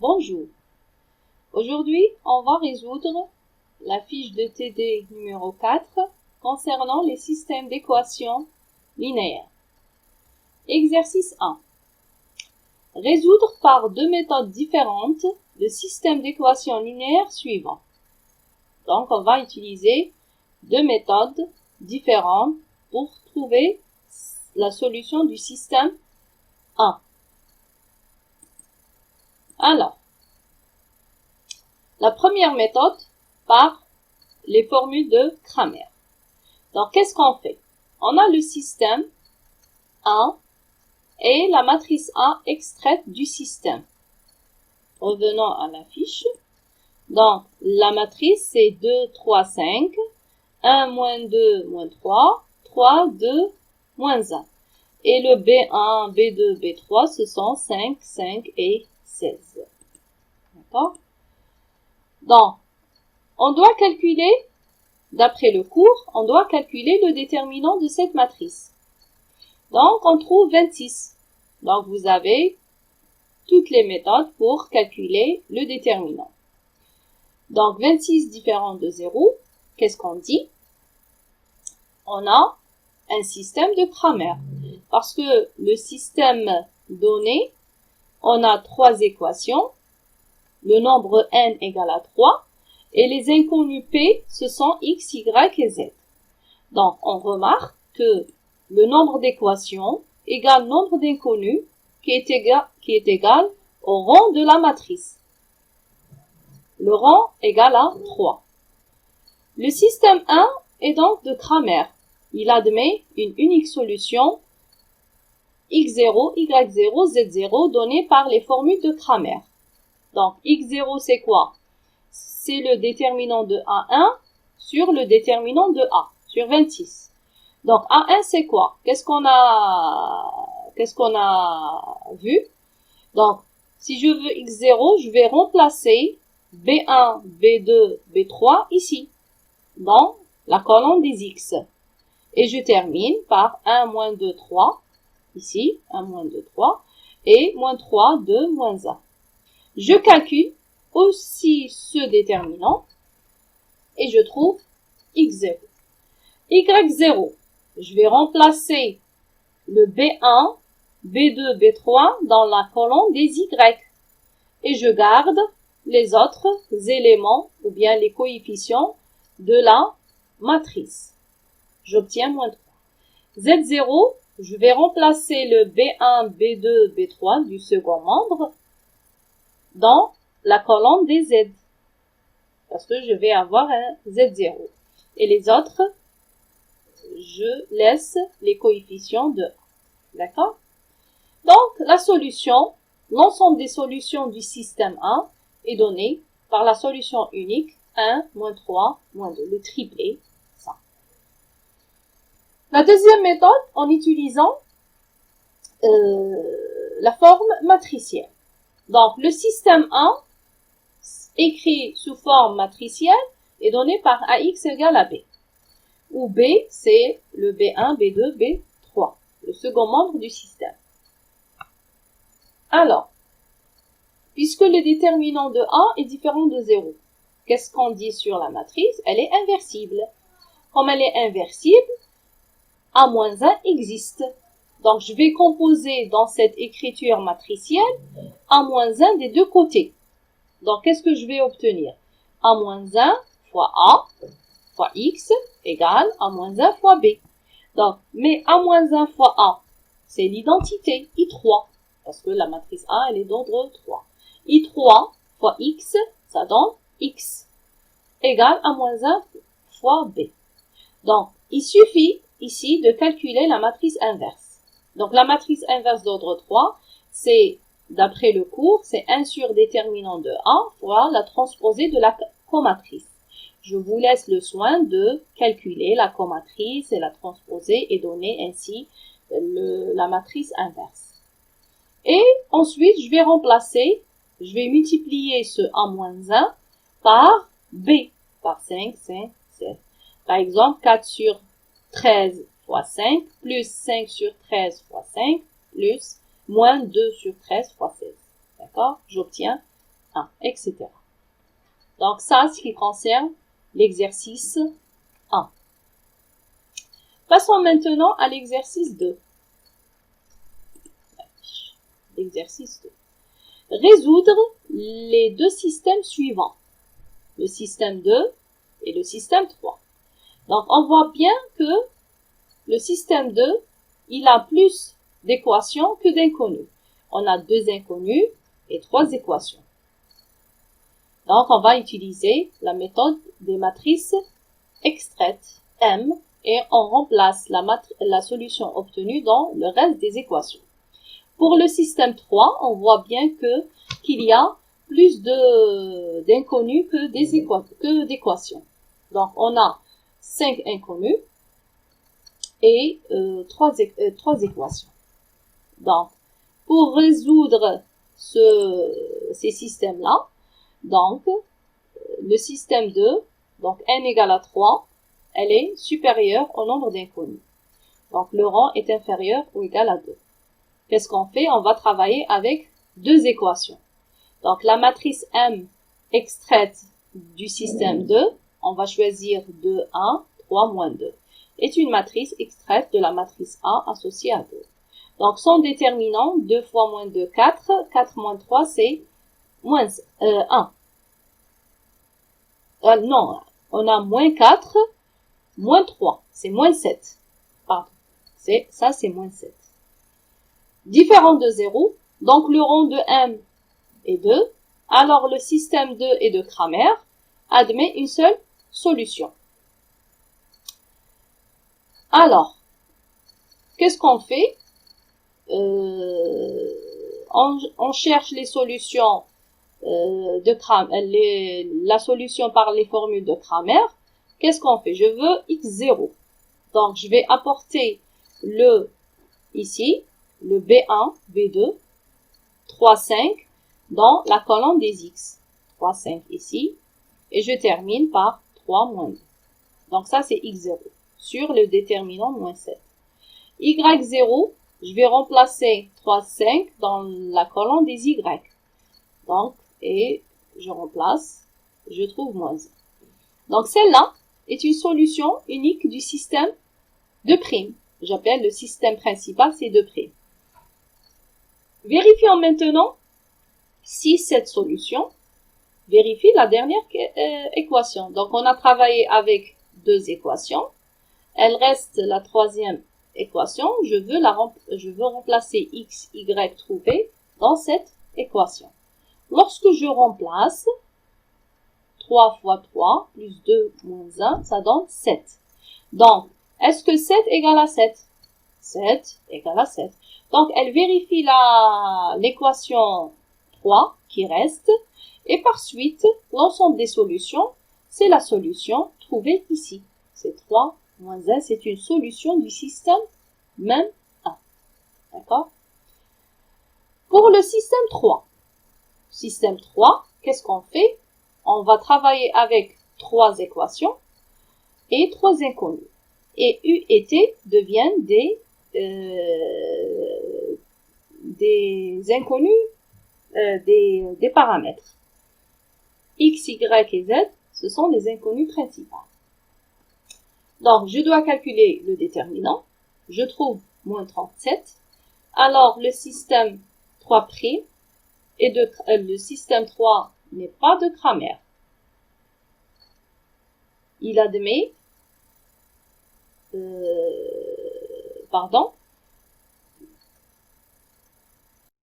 Bonjour. Aujourd'hui, on va résoudre la fiche de TD numéro 4 concernant les systèmes d'équations linéaires. Exercice 1. Résoudre par deux méthodes différentes le système d'équations linéaires suivant. Donc, on va utiliser deux méthodes différentes pour trouver la solution du système 1. Alors, la première méthode par les formules de Cramer. Donc, qu'est-ce qu'on fait? On a le système 1 et la matrice A extraite du système. Revenons à la fiche. Donc, la matrice, c'est 2, 3, 5, 1, moins 2, moins 3, 3, 2, moins 1. Et le B1, B2, B3, ce sont 5, 5 et 16. D'accord? Donc, on doit calculer, d'après le cours, on doit calculer le déterminant de cette matrice. Donc, on trouve 26. Donc, vous avez toutes les méthodes pour calculer le déterminant. Donc, 26 différent de 0, qu'est-ce qu'on dit? On a un système de Cramer. Parce que le système donné, on a trois équations. Le nombre n égale à 3. Et les inconnus p, ce sont x, y et z. Donc, on remarque que le nombre d'équations égale nombre d'inconnus qui est égal au rang de la matrice. Le rang égale à 3. Le système 1 est donc de Cramer. Il admet une unique solution x0, y0, z0 donnée par les formules de Cramer. Donc, x0 c'est quoi? C'est le déterminant de A1 sur le déterminant de A, sur 26. Donc, A1 c'est quoi? Qu'est-ce qu'on a vu? Donc, si je veux x0, je vais remplacer B1, B2, B3 ici, dans la colonne des x. Et je termine par 1, moins 2, 3, ici, 1, moins 2, 3, et moins 3, 2, moins 1. Je calcule aussi ce déterminant, et je trouve x0. y0, je vais remplacer le B1, B2, B3 dans la colonne des y, et je garde les autres éléments, ou bien les coefficients de la matrice. J'obtiens moins 3. Z0, je vais remplacer le B1, B2, B3 du second membre dans la colonne des Z. Parce que je vais avoir un Z0. Et les autres, je laisse les coefficients de 1. D'accord? Donc, la solution, l'ensemble des solutions du système 1 est donné par la solution unique 1, moins 3, moins 2, le triplé, ça. La deuxième méthode, en utilisant la forme matricielle. Donc, le système 1, écrit sous forme matricielle, est donné par AX égale à B. Où B, c'est le B1, B2, B3, le second membre du système. Alors, puisque le déterminant de A est différent de 0, qu'est-ce qu'on dit sur la matrice? Elle est inversible. Comme elle est inversible, A-1 existe. Donc, je vais composer dans cette écriture matricielle A-1 des deux côtés. Donc, qu'est-ce que je vais obtenir? A-1 fois A fois X égale A-1 fois B. Donc, mais A-1 fois A, c'est l'identité I3. Parce que la matrice A, elle est d'ordre 3. I3 fois X, ça donne X égale A-1 fois B. Donc, il suffit ici de calculer la matrice inverse. Donc, la matrice inverse d'ordre 3, c'est, d'après le cours, c'est 1 sur déterminant de A fois la transposée de la comatrice. Je vous laisse le soin de calculer la comatrice et la transposée et donner ainsi la matrice inverse. Et ensuite, je vais remplacer, je vais multiplier ce A-1 par B, par 5, 5, 7. Par exemple, 4 sur 13 fois 5, plus 5 sur 13 fois 5, plus moins 2 sur 13 fois 16. D'accord? J'obtiens 1, etc. Donc ça, ce qui concerne l'exercice 1. Passons maintenant à l'exercice 2. L'exercice 2. Résoudre les deux systèmes suivants. Le système 2 et le système 3. Donc on voit bien que le système 2, il a plus d'équations que d'inconnus. On a 2 inconnus et 3 équations. Donc, on va utiliser la méthode des matrices extraites M et on remplace la solution obtenue dans le reste des équations. Pour le système 3, on voit bien qu'il y a plus d'inconnus que d'équations. Donc, on a 5 inconnus et 3 équations. Donc, pour résoudre ces systèmes-là, donc, le système 2, donc n égale à 3, elle est supérieure au nombre d'inconnus. Donc, le rang est inférieur ou égal à 2. Qu'est-ce qu'on fait? On va travailler avec 2 équations. Donc, la matrice M extraite du système 2, on va choisir 2, 1, 3, moins 2, est une matrice extraite de la matrice A associée à 2. Donc, son déterminant, 2 fois moins 2, 4, 4 moins 3, c'est moins 1. Non, on a moins 4, moins 3, c'est moins 7. Pardon, ça c'est moins 7. Différent de 0, donc le rang de M est 2, alors le système 2 et de Cramer admet une seule solution. Alors, qu'est-ce qu'on fait? On cherche les solutions la solution par les formules de Cramer. Qu'est-ce qu'on fait? Je veux x0. Donc, je vais apporter ici, le B1, B2, 3, 5 dans la colonne des x. 3, 5 ici. Et je termine par 3 moins 2. Donc, ça, c'est x0 sur le déterminant moins 7. y0, je vais remplacer 3, 5 dans la colonne des y. Donc, et je remplace, je trouve moins 1. Donc, celle-là est une solution unique du système de prime. J'appelle le système principal, c'est de prime. Vérifions maintenant si cette solution vérifie la dernière équation. Donc, on a travaillé avec 2 équations. Elle reste la troisième équation. Je veux remplacer x, y trouvé dans cette équation. Lorsque je remplace 3 fois 3 plus 2 moins 1, ça donne 7. Donc, est-ce que 7 égale à 7? 7 égale à 7. Donc, elle vérifie l'équation 3 qui reste. Et par suite, l'ensemble des solutions, c'est la solution trouvée ici. C'est 3 moins 1, c'est une solution du système même 1. D'accord? Pour le système 3, qu'est-ce qu'on fait? On va travailler avec 3 équations et 3 inconnus. Et U et T deviennent des inconnus, des paramètres. X, Y et Z, ce sont les inconnus principaux. Donc, je dois calculer le déterminant. Je trouve moins 37. Alors, le système 3' le système 3 n'est pas de Cramer. Il admet,